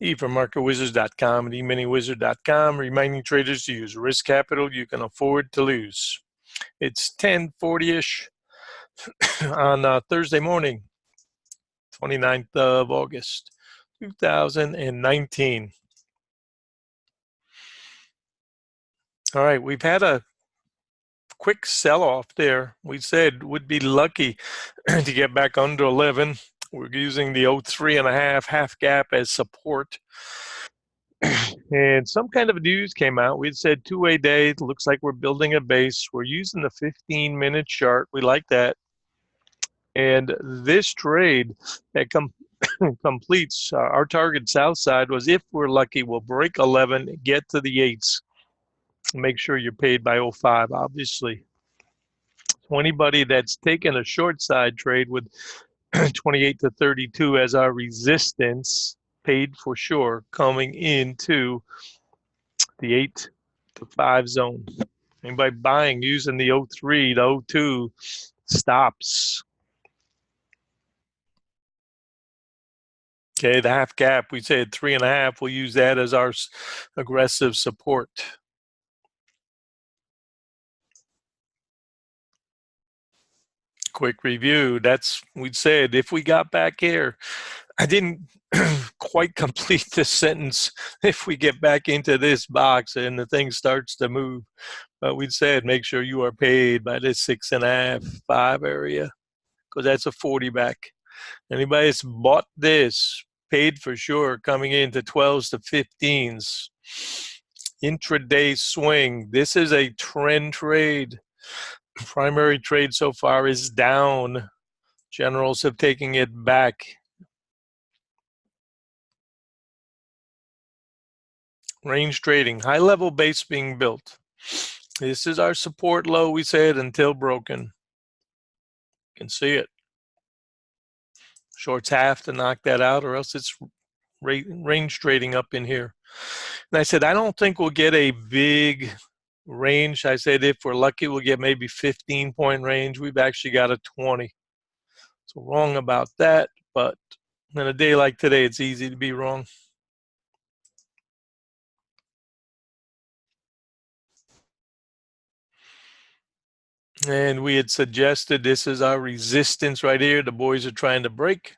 eForMarketWizards.com and eMiniWizard.com, reminding traders to use risk capital you can afford to lose. It's 10:40-ish on Thursday morning, 29th of August, 2019. All right, we've had a quick sell-off there. We said would be lucky to get back under 11. We're using the 03.5 half gap as support. And some kind of news came out. We'd said 2-way day. It looks like we're building a base. We're using the 15-minute chart. We like that. And this trade that completes our target south side was, if we're lucky, we'll break 11, get to the 8s. Make sure you're paid by 05, obviously. So anybody that's taken a short side trade with 28 to 32 as our resistance, paid for sure, coming into the 8 to 5 zone. Anybody buying using the 03 to 02 stops. Okay, the half gap, we said 3.5. We'll use that as our aggressive support. Quick review. That's, we'd said if we got back here, I didn't quite complete this sentence. If we get back into this box and the thing starts to move, but we'd said make sure you are paid by this 6.5, 5 area, because that's a 40 back. Anybody that's bought this, paid for sure, coming into 12s to 15s. Intraday swing. This is a trend trade. Primary trade so far is down. Generals have taken it back. Range trading, high level base being built. This is our support low, we said, until broken. You can see it. Shorts have to knock that out, or else it's range trading up in here. And I said, I don't think we'll get a big range. I said, if we're lucky, we'll get maybe 15-point range. We've actually got a 20. So wrong about that, but on a day like today, it's easy to be wrong. And we had suggested this is our resistance right here. The boys are trying to break,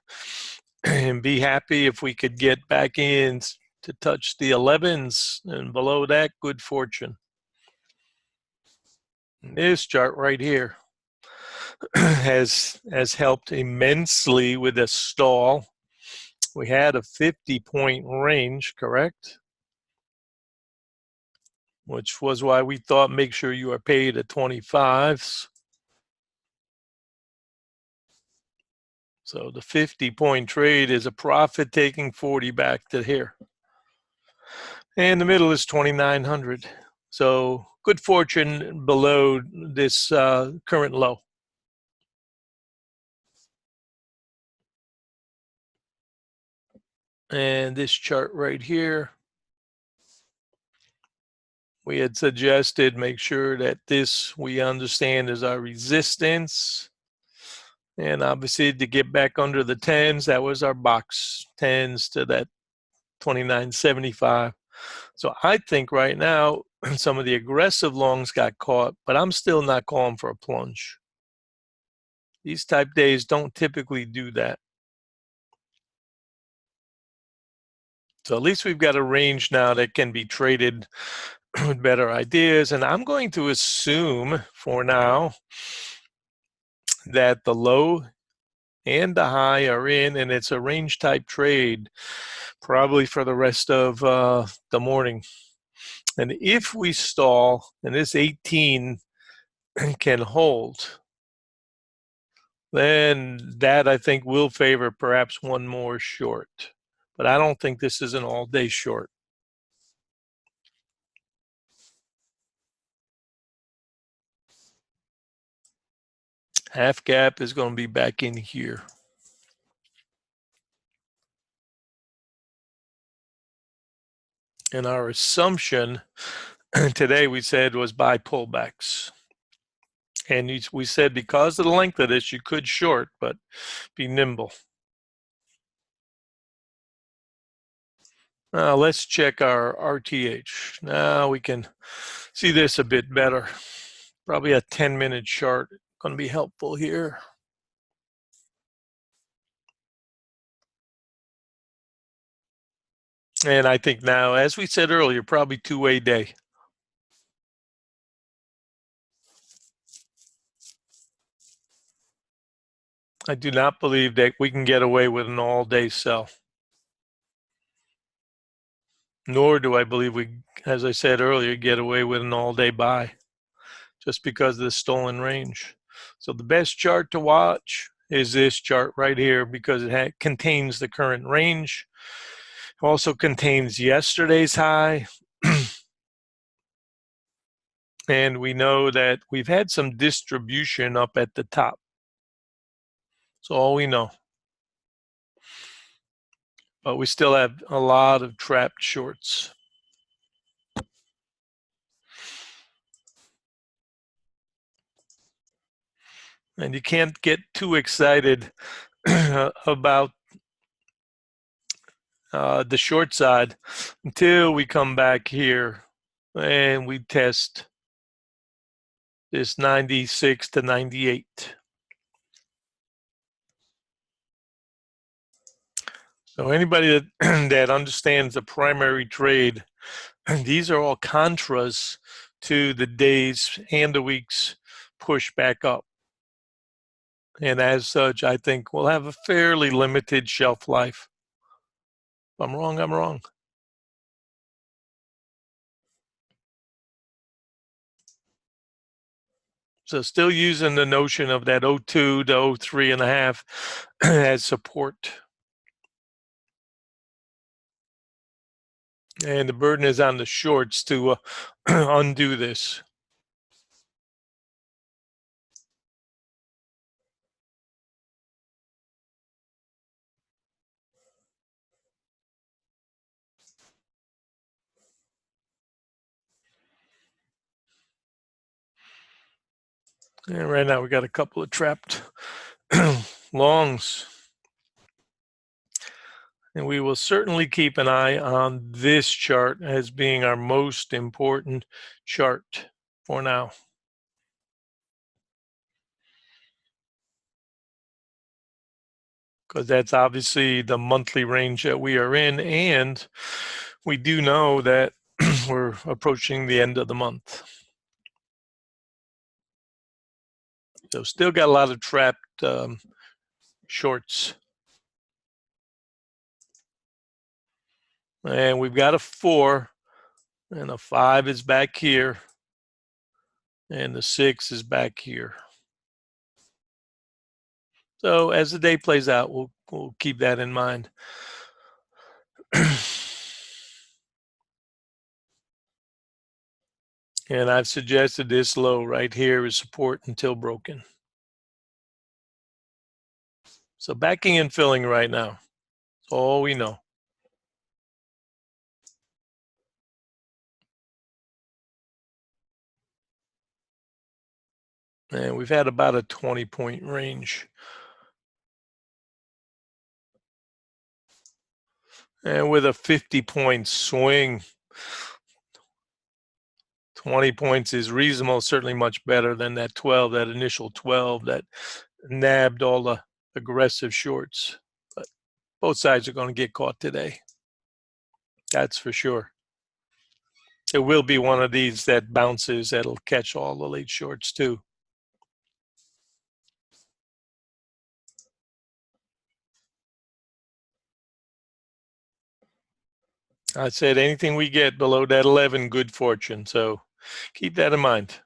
and be happy if we could get back in to touch the 11s, and below that, good fortune. This chart right here has helped immensely with a stall. We had a 50-point range, correct? Which was why we thought make sure you are paid at 25s. So the 50-point trade is a profit taking 40 back to here. And the middle is 2,900. So good fortune below this current low. And this chart right here, we had suggested make sure that this we understand is our resistance. And obviously to get back under the 10s, that was our box, 10s to that 29.75. So I think right now some of the aggressive longs got caught, but I'm still not calling for a plunge. These type days don't typically do that. So at least we've got a range now that can be traded with better ideas. And I'm going to assume for now that the low and the high are in, and it's a range type trade probably for the rest of the morning. And if we stall and this 18 can hold, then that I think will favor perhaps one more short. But I don't think this is an all-day short. Half gap is going to be back in here. And our assumption today, we said, was buy pullbacks. And we said because of the length of this, you could short, but be nimble. Let's check our RTH. Now we can see this a bit better. Probably a 10-minute chart going to be helpful here. And I think now, as we said earlier, probably two-way day. I do not believe that we can get away with an all-day sell. Nor do I believe we, as I said earlier, get away with an all-day buy just because of the stolen range. So the best chart to watch is this chart right here because it contains the current range. It also contains yesterday's high. And we know that we've had some distribution up at the top. That's all we know. But we still have a lot of trapped shorts. And you can't get too excited about the short side until we come back here and we test this 96 to 98. So anybody that, that understands the primary trade, these are all contras to the days and the weeks push back up. And as such, I think we'll have a fairly limited shelf life. If I'm wrong, I'm wrong. So still using the notion of that 02 to 03 and a half as support. And the burden is on the shorts to undo this. And right now we got a couple of trapped longs. And we will certainly keep an eye on this chart as being our most important chart for now. Because that's obviously the monthly range that we are in. And we do know that we're approaching the end of the month. So still got a lot of trapped shorts. And we've got a 4, and a 5 is back here, and the 6 is back here. So as the day plays out, we'll keep that in mind. And I've suggested this low right here is support until broken. So backing and filling right now. That's all we know. And we've had about a 20-point range. And with a 50-point swing, 20 points is reasonable, certainly much better than that 12, that initial 12 that nabbed all the aggressive shorts. But both sides are going to get caught today. That's for sure. It will be one of these that bounces that'll catch all the late shorts too. I said anything we get below that 11, good fortune. So keep that in mind.